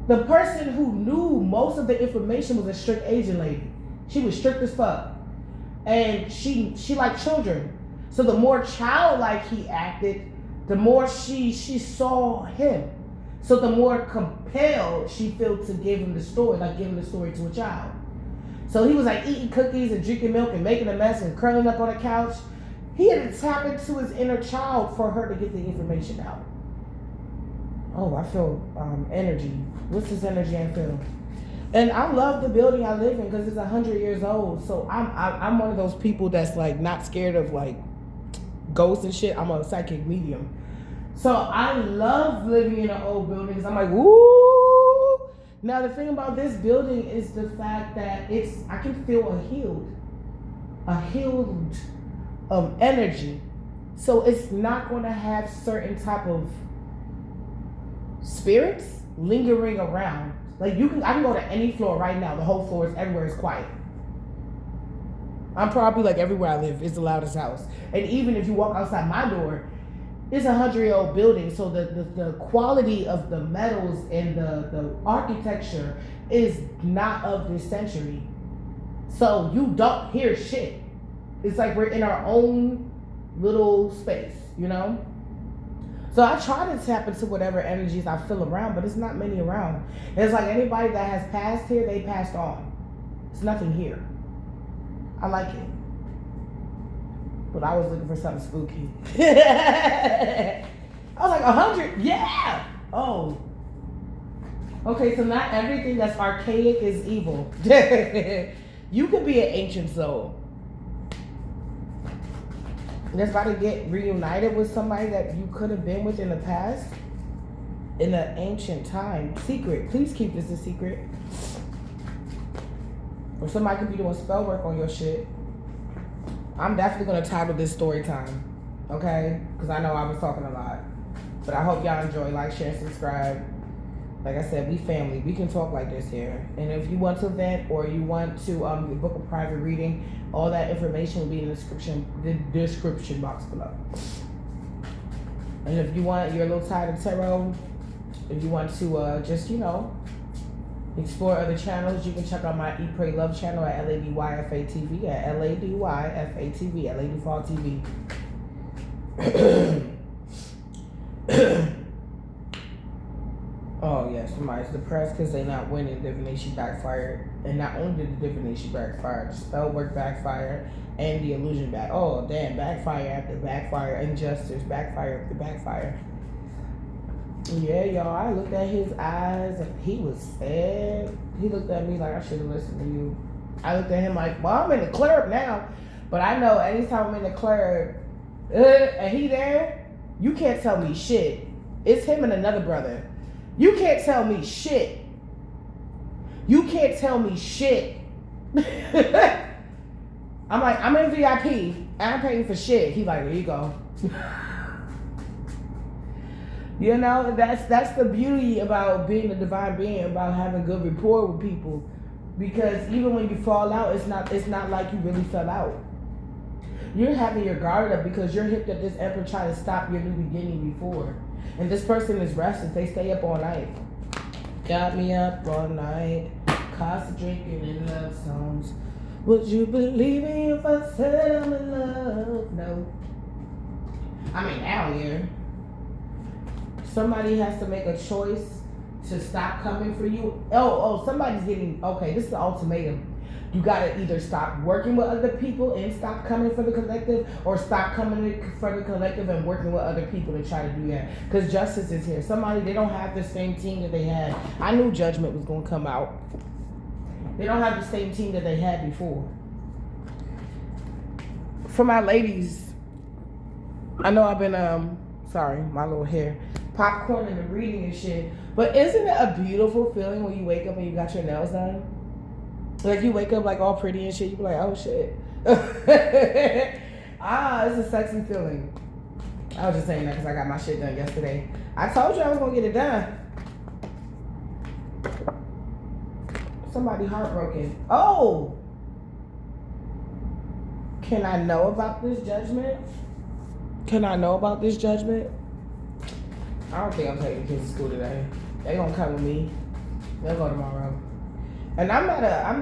the person who knew most of the information was a strict Asian lady. She was strict as fuck. And she liked children. So the more childlike he acted, the more she saw him. So the more compelled she felt to give him the story, like giving the story to a child. So he was like eating cookies and drinking milk and making a mess and curling up on the couch. He had to tap into his inner child for her to get the information out. Oh, I feel energy. What's this energy I feel? And I love the building I live in because it's 100 years old. So I'm one of those people that's like not scared of like ghosts and shit. I'm a psychic medium. So I love living in an old building because I'm like, woo! Now the thing about this building is the fact that I can feel a healed energy. So it's not going to have certain type of spirits lingering around. Like I can go to any floor right now. The whole floor is everywhere is quiet. I'm probably like everywhere I live. It's the loudest house. And even if you walk outside my door, it's a 100-year-old building. So the quality of the metals and the architecture is not of this century. So you don't hear shit. It's like we're in our own little space, you know? So I try to tap into whatever energies I feel around, but it's not many around. And it's like anybody that has passed here, they passed on. There's nothing here. I like it. But I was looking for something spooky. I was like, 100? Yeah! Oh. Okay, so not everything that's archaic is evil. You could be an ancient soul that's about to get reunited with somebody that you could have been with in the past, in an ancient time. Secret. Please keep this a secret. Or somebody could be doing spell work on your shit. I'm definitely going to title this story time. Okay? Because I know I was talking a lot. But I hope y'all enjoy. Like, share, and subscribe. Like I said, we family. We can talk like this here. And if you want to vent or you want to book a private reading, all that information will be in the description box below. And if you want, you're a little tired of tarot, if you want to just, explore other channels, you can check out my Eat, Pray, Love channel at LADYFATV, at LADYFATV, at Lady Fall TV. Oh yeah, somebody's depressed because they're not winning. Divination backfired. And not only did the divination backfire, the spell work backfired and the illusion back. Oh damn, backfire after backfire, injustice, backfire after backfire. Yeah, y'all, I looked at his eyes and he was sad. He looked at me like I should have listened to you. I looked at him like, well, I'm in the club now. But I know anytime I'm in the club and he there, you can't tell me shit. It's him and another brother. You can't tell me shit. You can't tell me shit. I'm like, I'm in VIP. I'm paying for shit. He like, there you go. That's the beauty about being a divine being, about having good rapport with people. Because even when you fall out, it's not like you really fell out. You're having your guard up because you're hip that this emperor tried to stop your new beginning before. And this person is restless. They stay up all night. Got me up all night. Cost drinking in love songs. Would you believe me if I said I'm in love? No. I mean, now here. Somebody has to make a choice to stop coming for you. Oh, somebody's getting, okay, this is the ultimatum. You gotta either stop working with other people and stop coming for the collective, or stop coming for the collective and working with other people to try to do that. Because justice is here. Somebody, they don't have the same team that they had. I knew judgment was gonna come out. They don't have the same team that they had before. For my ladies, I know I've been sorry, my little hair, popcorn and the reading and shit. But isn't it a beautiful feeling when you wake up and you got your nails done? Like you wake up like all pretty and shit, you be like, oh shit. It's a sexy feeling. I was just saying that because I got my shit done yesterday. I told you I was gonna get it done. Somebody heartbroken. Oh! Can I know about this judgment? Can I know about this judgment? I don't think I'm taking kids to school today. They gonna come with me. They'll go tomorrow. And I'm not a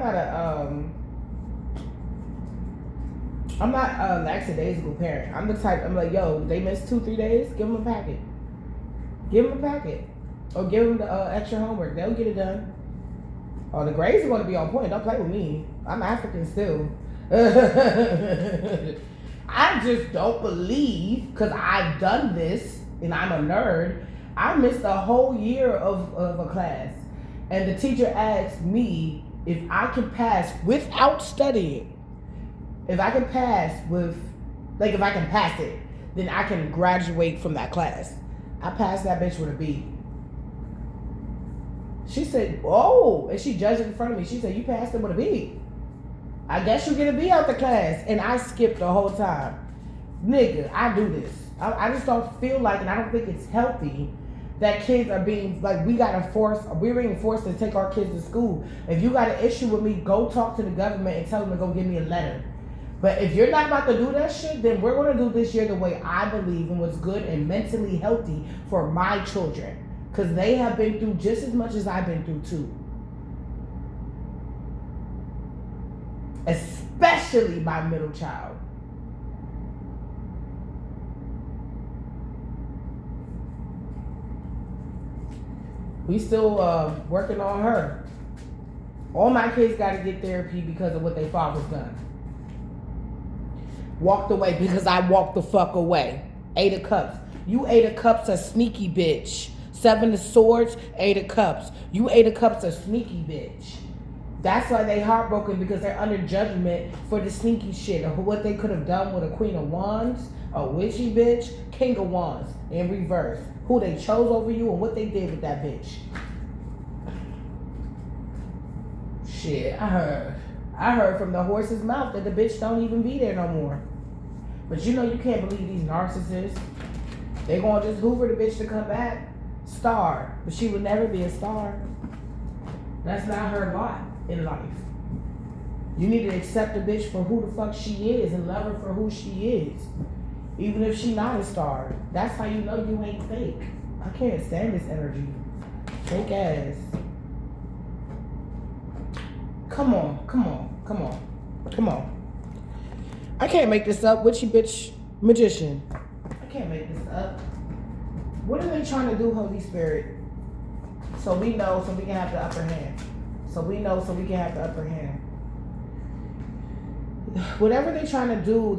lackadaisical parent. I'm the type, I'm like, yo, they missed 2-3 days, give them a packet. Give them a packet. Or give them the extra homework. They'll get it done. Oh, the grades are going to be on point. Don't play with me. I'm African still. I just don't believe, because I've done this, and I'm a nerd, I missed a whole year of a class. And the teacher asked me if I can pass without studying. If I can pass with, like if I can pass it, then I can graduate from that class. I passed that bitch with a B. She said, oh, and she judged it in front of me. She said, you passed it with a B. I guess you get a B out the class. And I skipped the whole time. Nigga, I do this. I just don't feel like, and I don't think it's healthy that kids are being, like, we're being forced to take our kids to school. If you got an issue with me, go talk to the government and tell them to go give me a letter. But if you're not about to do that shit, then we're going to do this year the way I believe and what's good and mentally healthy for my children. Because they have been through just as much as I've been through too. Especially my middle child. We still working on her. All my kids got to get therapy because of what their father's done. Walked away because I walked the fuck away. 8 of Cups. You 8 of Cups a sneaky bitch. 7 of Swords, 8 of Cups. You 8 of Cups a sneaky bitch. That's why they heartbroken, because they're under judgment for the sneaky shit of what they could have done with a Queen of Wands, a witchy bitch, King of Wands in reverse. Who they chose over you and what they did with that bitch. Shit, I heard from the horse's mouth that the bitch don't even be there no more. But you know you can't believe these narcissists. They gonna just hoover the bitch to come back. Star. But she would never be a star. That's not her lot in life. You need to accept the bitch for who the fuck she is and love her for who she is. Even if she not a star. That's how you know you ain't fake. I can't stand this energy. Fake ass. Come on. I can't make this up. Witchy bitch magician. I can't make this up. What are they trying to do, Holy Spirit? So we know, so we can have the upper hand. So we know, so we can have the upper hand. Whatever they're trying to do,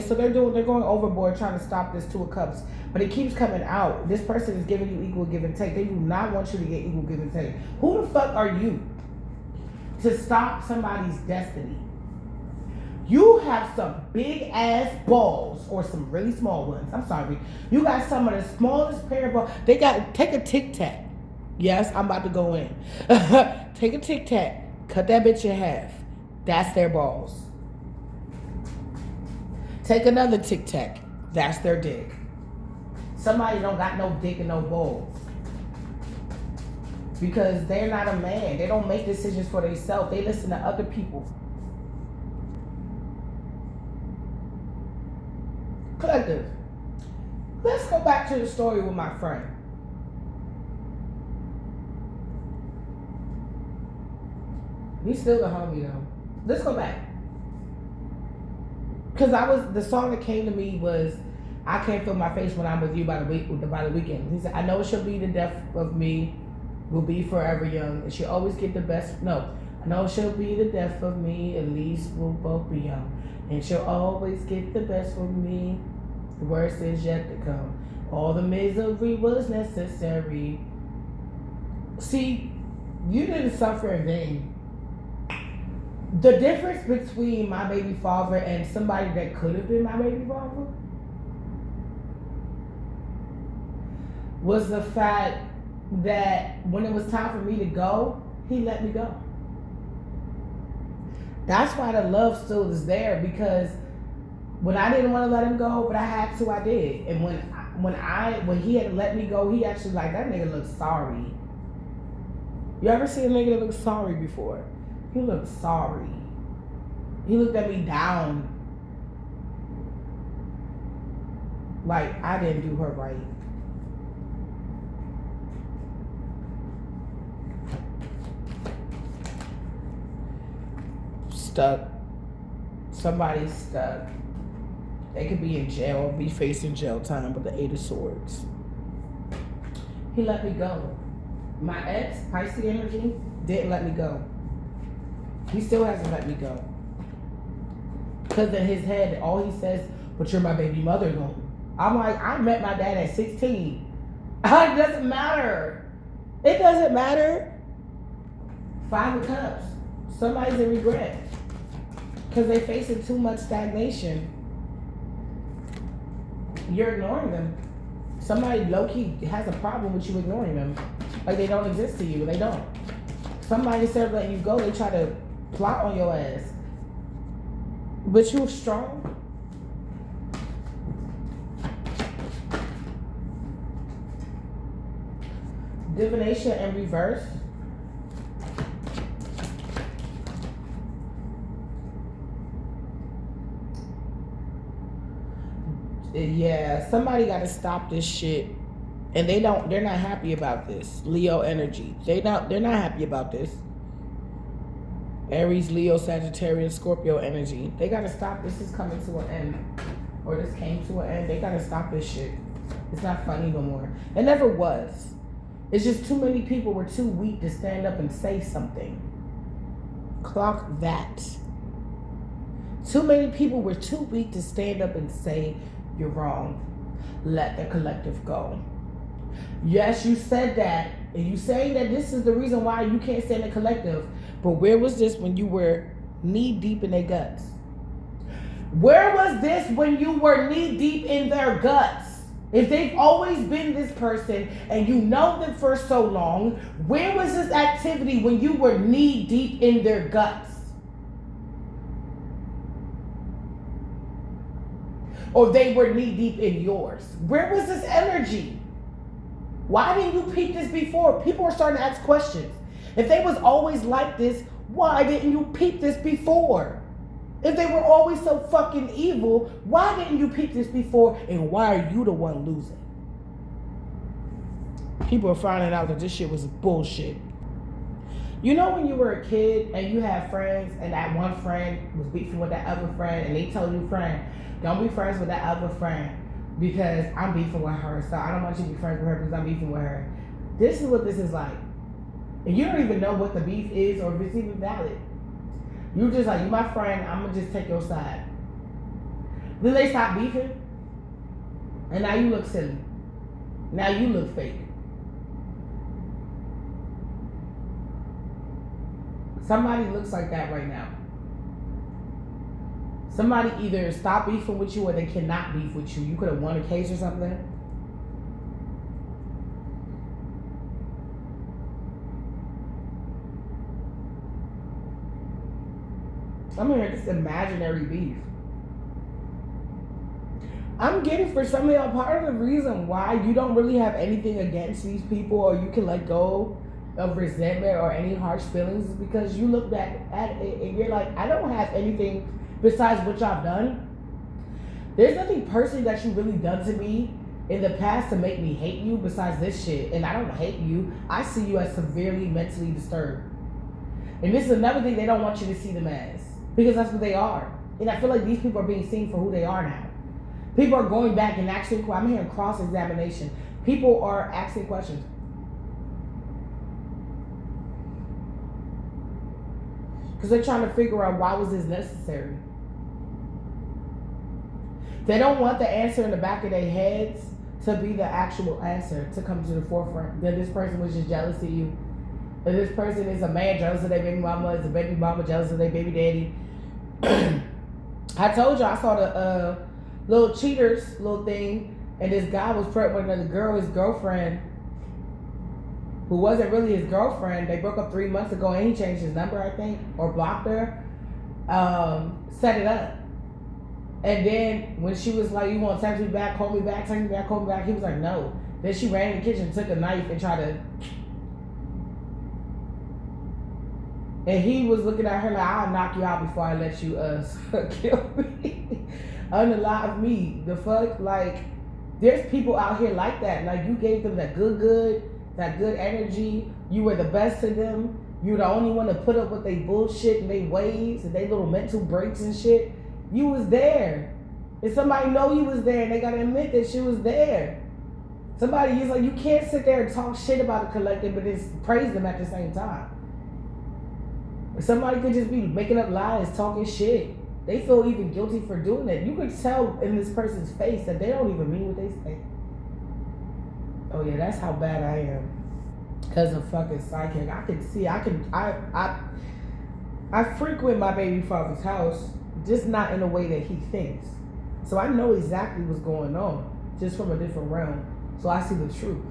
so they're going overboard trying to stop this 2 of Cups. But it keeps coming out. This person is giving you equal give and take. They do not want you to get equal give and take. Who the fuck are you to stop somebody's destiny? You have some big ass balls, or some really small ones. I'm sorry. You got some of the smallest pair of balls. Take a Tic Tac. Yes, I'm about to go in. Take a Tic Tac. Cut that bitch in half. That's their balls. Take another Tic Tac. That's their dick. Somebody don't got no dick and no balls. Because they're not a man. They don't make decisions for themselves. They listen to other people. Collective. Let's go back to the story with my friend. He's still the homie though. Let's go back. Because the song that came to me was I Can't Feel My Face When I'm With You by the Weeknd. He said, I know she'll be the death of me, will be forever young, and she'll always get the best. No, I know she'll be the death of me, at least we'll both be young. And she'll always get the best from me. The worst is yet to come. All the misery was necessary. See, you didn't suffer in vain. The difference between my baby father and somebody that could have been my baby father was the fact that when it was time for me to go, he let me go. That's why the love still is there, because when I didn't want to let him go, but I had to, I did. And when he had to let me go, he actually like, that nigga looked sorry. You ever seen a nigga that looked sorry before? He looked sorry. He looked at me down. Like I didn't do her right. Stuck. Somebody's stuck. They could be in jail or be facing jail time with the 8 of Swords. He let me go. My ex, Pisces energy, didn't let me go. He still hasn't let me go. Because in his head, all he says, but you're my baby mother though. I'm like, I met my dad at 16. It doesn't matter. It doesn't matter. 5 of Cups. Somebody's in regret. Because they're facing too much stagnation. You're ignoring them. Somebody low-key has a problem with you ignoring them. Like they don't exist to you. They don't. Somebody instead of letting you go, they try to plot on your ass. But you're strong. Divination in reverse. Yeah, somebody got to stop this shit, and they're not happy about this. Leo energy, they're not happy about this. Aries, Leo, Sagittarius, Scorpio energy, they got to stop. This is coming to an end, or this came to an end. They got to stop this shit. It's not funny no more. It never was. It's just too many people were too weak to stand up and say something. Clock that. Too many people were too weak to stand up and say, you're wrong. Let the collective go. Yes, you said that. And you saying that this is the reason why you can't stand the collective. But where was this when you were knee deep in their guts? Where was this when you were knee deep in their guts? If they've always been this person and you know them for so long, where was this activity when you were knee deep in their guts? Or they were knee deep in yours? Where was this energy? Why didn't you peep this before? People are starting to ask questions. If they was always like this, why didn't you peep this before? If they were always so fucking evil, why didn't you peep this before? And why are you the one losing? People are finding out that this shit was bullshit. You know when you were a kid and you had friends and that one friend was beefing with that other friend and they told you, friend, don't be friends with that other friend because I'm beefing with her. So I don't want you to be friends with her because I'm beefing with her. This is what this is like. And you don't even know what the beef is or if it's even valid. You just like, you my friend, I'm gonna just take your side. Then they stop beefing. And now you look silly. Now you look fake. Somebody looks like that right now. Somebody either stop beefing with you or they cannot beef with you. You could have won a case or something. I'm hearing this imaginary beef. I'm getting for some of y'all, part of the reason why you don't really have anything against these people or you can let go of resentment or any harsh feelings is because you look back at it and you're like, I don't have anything besides what y'all done. There's nothing personally that you really done to me in the past to make me hate you besides this shit. And I don't hate you. I see you as severely mentally disturbed. And this is another thing they don't want you to see them as. Because that's what they are. And I feel like these people are being seen for who they are now. People are going back and actually, I'm hearing cross-examination. People are asking questions. Because they're trying to figure out why was this necessary. They don't want the answer in the back of their heads to be the actual answer, to come to the forefront. That this person was just jealous of you. That this person is a man jealous of their baby mama, is a baby mama jealous of their baby daddy. I told you I saw the little cheaters little thing, and this guy was pregnant with another girl, his girlfriend, who wasn't really his girlfriend. They broke up 3 months ago, and he changed his number, I think, or blocked her. Set it up. And then when she was like, you want to text me back, call me back, text me back, call me back, he was like, no. Then she ran in the kitchen, took a knife, and tried to... And he was looking at her like, I'll knock you out before I let you kill me. Unalive me. The fuck? Like, there's people out here like that. Like, you gave them that good, that good energy. You were the best to them. You were the only one to put up with their bullshit and their ways and their little mental breaks and shit. You was there. If somebody know you was there, and they gotta admit that she was there. Somebody is like, you can't sit there and talk shit about the collective, but it's praise them at the same time. Somebody could just be making up lies, talking shit. They feel even guilty for doing it. You could tell in this person's face that they don't even mean what they say. Oh yeah, that's how bad I am. Cause of fucking psychic. I can see, I frequent my baby father's house, just not in a way that he thinks. So I know exactly what's going on, just from a different realm. So I see the truth.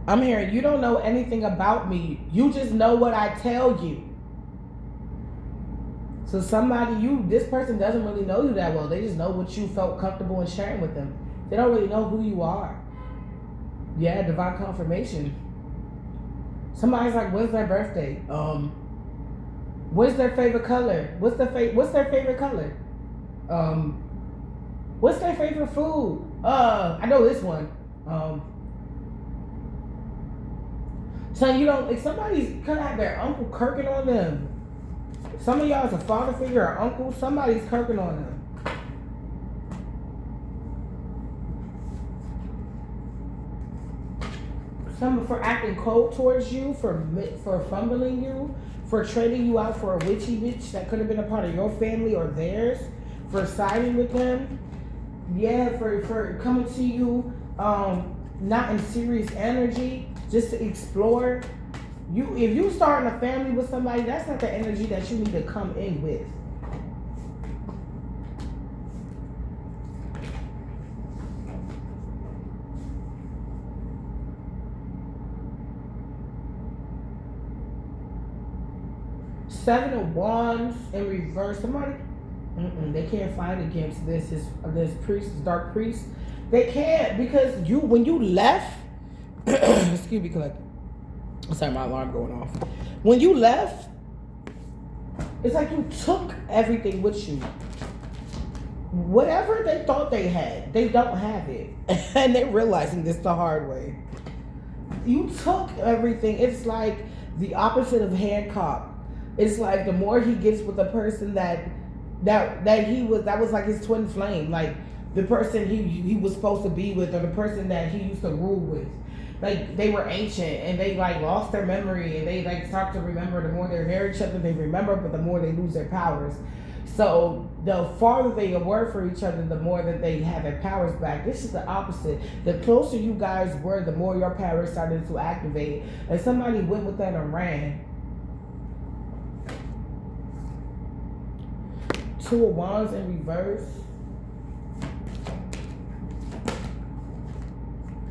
I'm hearing, you don't know anything about me. You just know what I tell you. So this person doesn't really know you that well. They just know what you felt comfortable in sharing with them. They don't really know who you are. Yeah, divine confirmation. Somebody's like, when's their birthday? What's their favorite color? What's their favorite color? What's their favorite food? I know this one. So you don't, like, somebody's gonna have their uncle kirking on them. Some of y'all is a father figure or uncle. Somebody's kirking on them. Some for acting cold towards you, for fumbling you, for trading you out for a witchy bitch that could have been a part of your family or theirs, for siding with them. Yeah, for coming to you not in serious energy, just to explore. If you starting a family with somebody, that's not the energy that you need to come in with. Seven of Wands in reverse. Somebody, they can't fight against this priest, this dark priest. They can't, because when you left, excuse me, collective. Sorry, my alarm going off. When you left, it's like you took everything with you. Whatever they thought they had, they don't have it. And they're realizing this the hard way. You took everything. It's like the opposite of Hancock. It's like the more he gets with the person that was like his twin flame, like the person he was supposed to be with, or the person that he used to rule with. Like, they were ancient and they like lost their memory, and they like start to remember. The more they're near each other, they remember, but the more they lose their powers. So the farther they were for each other, the more that they have their powers back. This is the opposite. The closer you guys were, the more your powers started to activate. And somebody went with that and ran. Two of Wands in reverse.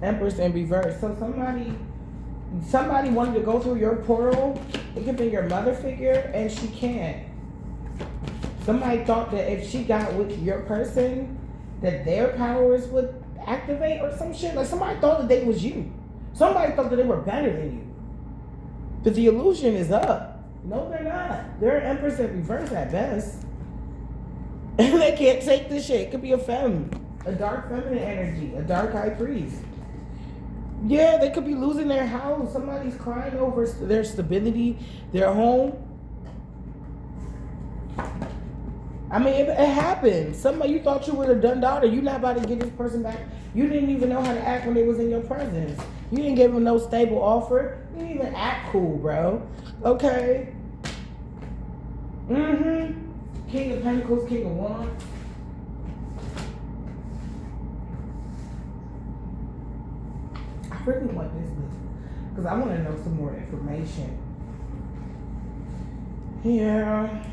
Empress in reverse. So somebody wanted to go through your portal. It could be your mother figure, and she can't. Somebody thought that if she got with your person, that their powers would activate or some shit. Like, somebody thought that they was you. Somebody thought that they were better than you. But the illusion is up. No, they're not. They're Empress in reverse at best. And they can't take this shit. It could be a femme. A dark feminine energy. A dark high priest. Yeah, they could be losing their house. Somebody's crying over their stability, their home. I mean, it happened. Somebody you thought you would have done daughter, you not about to get this person back. You didn't even know how to act when they was in your presence. You didn't give them no stable offer. You didn't even act cool, bro. Okay. King of Pentacles, King of Wands. I really want this book because I want to know some more information. Yeah.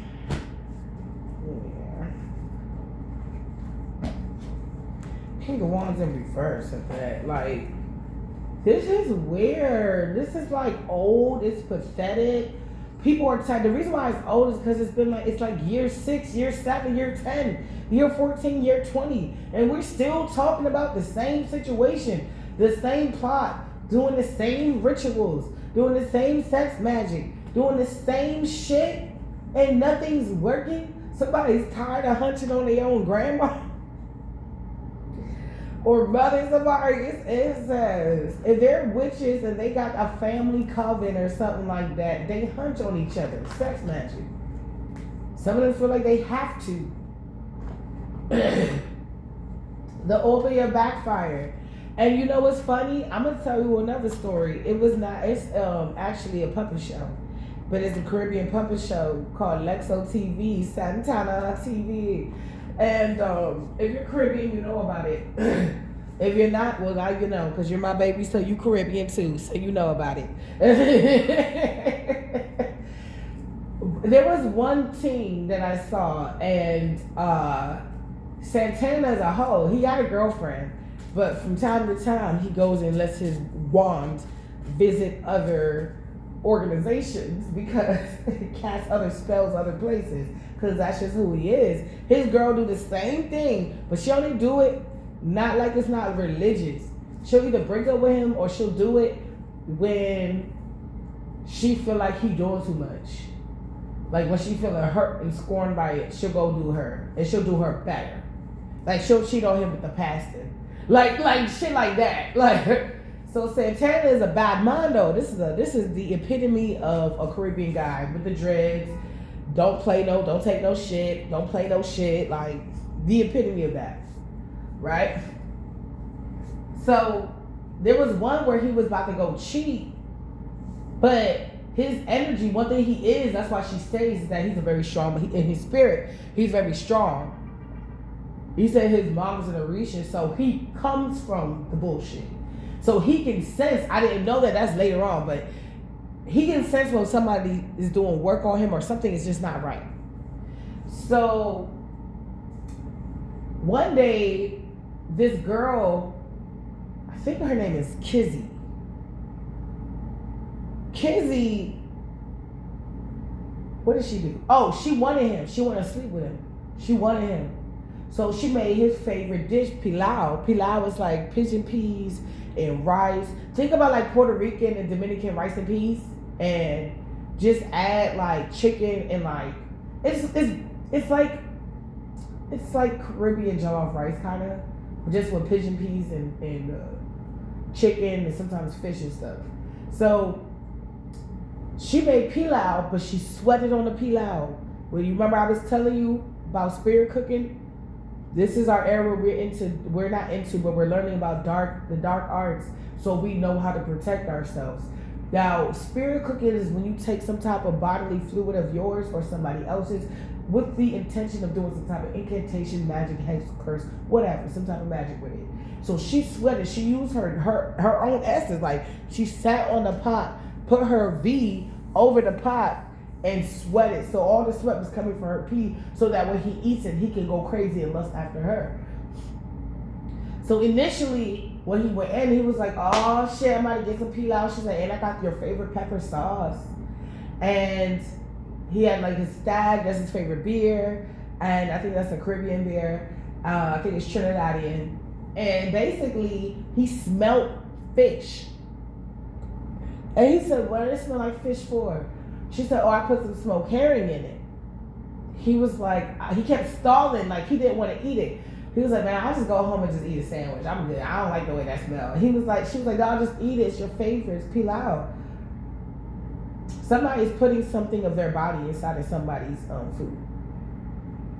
King of Wands in reverse of that. Like, this is weird. This is like old. It's pathetic. People are tired. The reason why it's old is because it's been like, it's like year 6, year 7, year 10, year 14, year 20. And we're still talking about the same situation, the same plot, doing the same rituals, doing the same sex magic, doing the same shit, and nothing's working. Somebody's tired of hunting on their own grandma or mother. Somebody, it says, if they're witches and they got a family coven or something like that, they hunt on each other. Sex magic. Some of them feel like they have to. The obeah backfired. And you know what's funny? I'm gonna tell you another story. It was not. It's actually a puppet show, but it's a Caribbean puppet show called Lexo TV, Santana TV. And if you're Caribbean, you know about it. If you're not, well, now you know, because you're my baby, so you Caribbean too, so you know about it. There was one team that I saw, and Santana as a whole, he got a girlfriend, but from time to time, he goes and lets his wand visit other organizations because he casts other spells other places, because that's just who he is. His girl do the same thing, but she only do it not like it's not religious. She'll either break up with him or she'll do it when she feel like he doing too much. Like when she feeling hurt and scorned by it, she'll go do her, and she'll do her better. Like she'll cheat on him with the pastor, like shit like that. Like, so Santana is a bad man though. This is the epitome of a Caribbean guy with the dreads. Don't take no shit. Don't play no shit. Like the epitome of that, right? So there was one where he was about to go cheat, but his energy, one thing he is, that's why she stays, is that he's a very strong, in his spirit, he's very strong. He said his mom was an Orisha, so he comes from the bullshit. So he can sense, I didn't know that, that's later on, but he can sense when somebody is doing work on him or something is just not right. So one day, this girl, I think her name is Kizzy. Kizzy, what did she do? Oh, she wanted him. She wanted to sleep with him. She wanted him. So she made his favorite dish, pilau. Pilau is like pigeon peas and rice. Think about like Puerto Rican and Dominican rice and peas, and just add like chicken and like it's like Caribbean jollof rice kind of, just with pigeon peas and chicken and sometimes fish and stuff. So she made pilau, but she sweated on the pilau. Well, you remember I was telling you about spirit cooking? This is our era we're not into, but we're learning about the dark arts, so we know how to protect ourselves. Now, spirit cooking is when you take some type of bodily fluid of yours or somebody else's with the intention of doing some type of incantation, magic, hex, curse, whatever, some type of magic with it. So she sweated. She used her own essence. Like, she sat on the pot, put her V over the pot, and sweated. So all the sweat was coming from her pee, so that when he eats it, he can go crazy and lust after her. So initially, when he went in, he was like, oh shit, I'm about to get some pilau. She's like, and I got your favorite pepper sauce. And he had like his stag, that's his favorite beer. And I think that's a Caribbean beer. I think it's Trinidadian. And basically, he smelt fish. And he said, what does it smell like fish for? She said, oh, I put some smoked herring in it. He was like, he kept stalling, like he didn't want to eat it. He was like, man, I'll just go home and just eat a sandwich. I'm good. I don't like the way that smells. She was like, no, I'll just eat it. It's your favorite. It's pilau. Somebody's putting something of their body inside of somebody's food.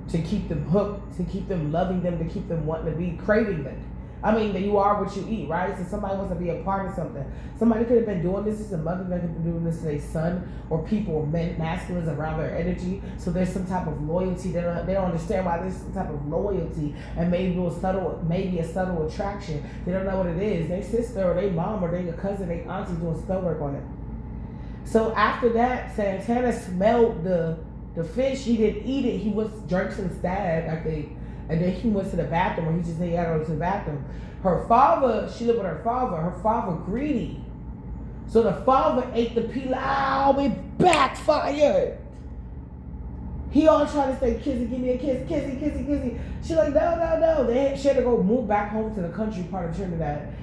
to keep them hooked, to keep them loving them, to keep them wanting to be craving them. I mean, that you are what you eat, right? So somebody wants to be a part of something. Somebody could have been doing this as a mother, that could have been doing this as a son, or people, or men, masculines around their energy. So there's some type of loyalty. They don't understand why there's some type of loyalty, and maybe a subtle attraction. They don't know what it is. Their sister or their mom or their cousin, their auntie doing spell work on it. So after that, Santana smelled the fish. He didn't eat it. He drank some stag, I think. And then he went to the bathroom, or he just said he had to go to the bathroom. Her father, she lived with her father. Her father greedy. So the father ate the pilau. It backfired. He all trying to say, Kizzy, give me a kiss. Kizzy, Kizzy, Kizzy. She like, no. She had to go move back home to the country part of Trinidad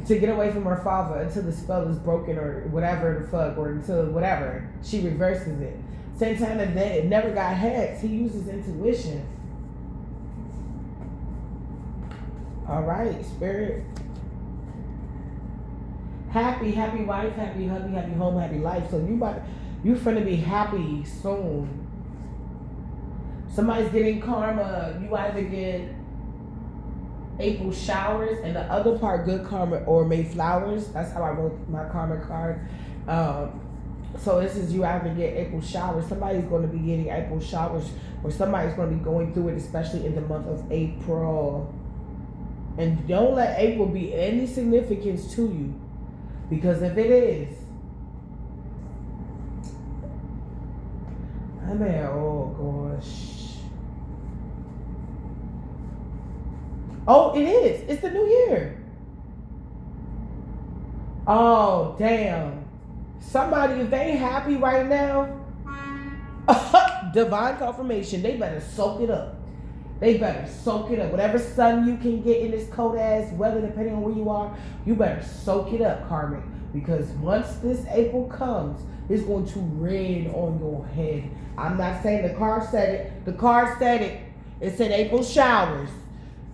to get away from her father until the spell is broken or whatever the fuck, or until whatever. She reverses it. Santana never got hexed. He uses intuition. All right, spirit. Happy wife, happy hubby, happy home, happy life. So you finna be happy soon. Somebody's getting karma. You either get April showers, and the other part good karma, or May flowers. That's how I wrote my karma card. So this is you either get April showers. Somebody's going to be getting April showers, or somebody's going to be going through it, especially in the month of April. And don't let April be any significance to you, because if it is, I mean, oh gosh. Oh, it is. It's the new year. Oh, damn. Somebody, if they happy right now, divine confirmation, they better soak it up. They better soak it up. Whatever sun you can get in this cold ass weather, depending on where you are, you better soak it up, karmic. Because once this April comes, it's going to rain on your head. I'm not saying the card said it. The card said it. It said April showers.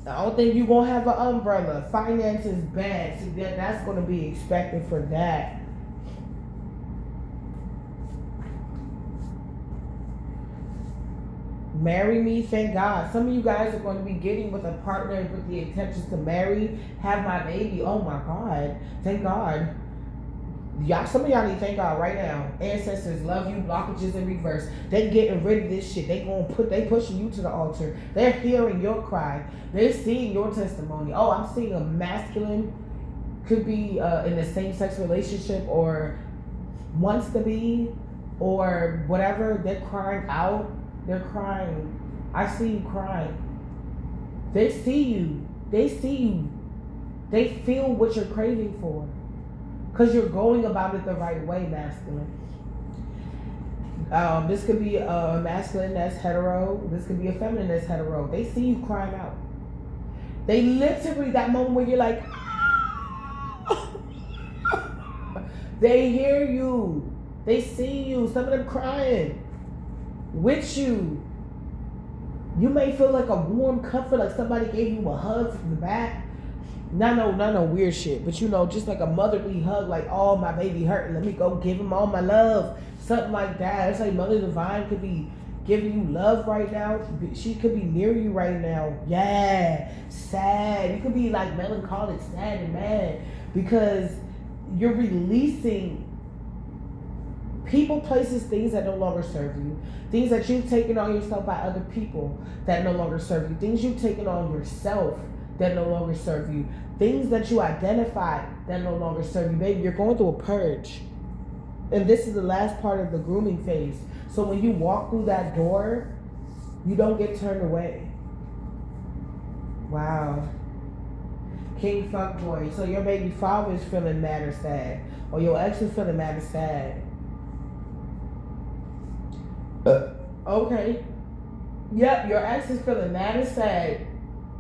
I don't think you're going to have an umbrella. Finances bad. So that's going to be expected for that. Marry me, thank God. Some of you guys are going to be getting with a partner with the intentions to marry, have my baby. Oh my God. Thank God. Y'all, some of y'all need to thank God right now. Ancestors love you, blockages in reverse. They getting rid of this shit. They pushing you to the altar. They're hearing your cry. They're seeing your testimony. Oh, I'm seeing a masculine, could be in a same-sex relationship, or wants to be, or whatever. They're crying out. They're crying. I see you crying. They see you. They see you. They feel what you're craving for. Because you're going about it the right way, masculine. This could be a masculine that's hetero. This could be a feminine that's hetero. They see you crying out. They literally, that moment where you're like, they hear you. They see you. Some of them crying with you. You may feel like a warm comfort, like somebody gave you a hug from the back. Not no weird shit, but you know, just like a motherly hug, like, oh, my baby hurting, let me go give him all my love. Something like that. It's like Mother Divine could be giving you love right now. She could be near you right now. Yeah, sad. You could be like melancholic, sad and mad, because you're releasing people, places, things that no longer serve you. Things that you've taken on yourself by other people that no longer serve you. Things you've taken on yourself that no longer serve you. Things that you identified that no longer serve you. Baby, you're going through a purge. And this is the last part of the grooming phase. So when you walk through that door, you don't get turned away. Wow. King Fuckboy. So your baby father is feeling mad or sad. Or your ex is feeling mad or sad. Okay. Yep, your ex is feeling mad and sad.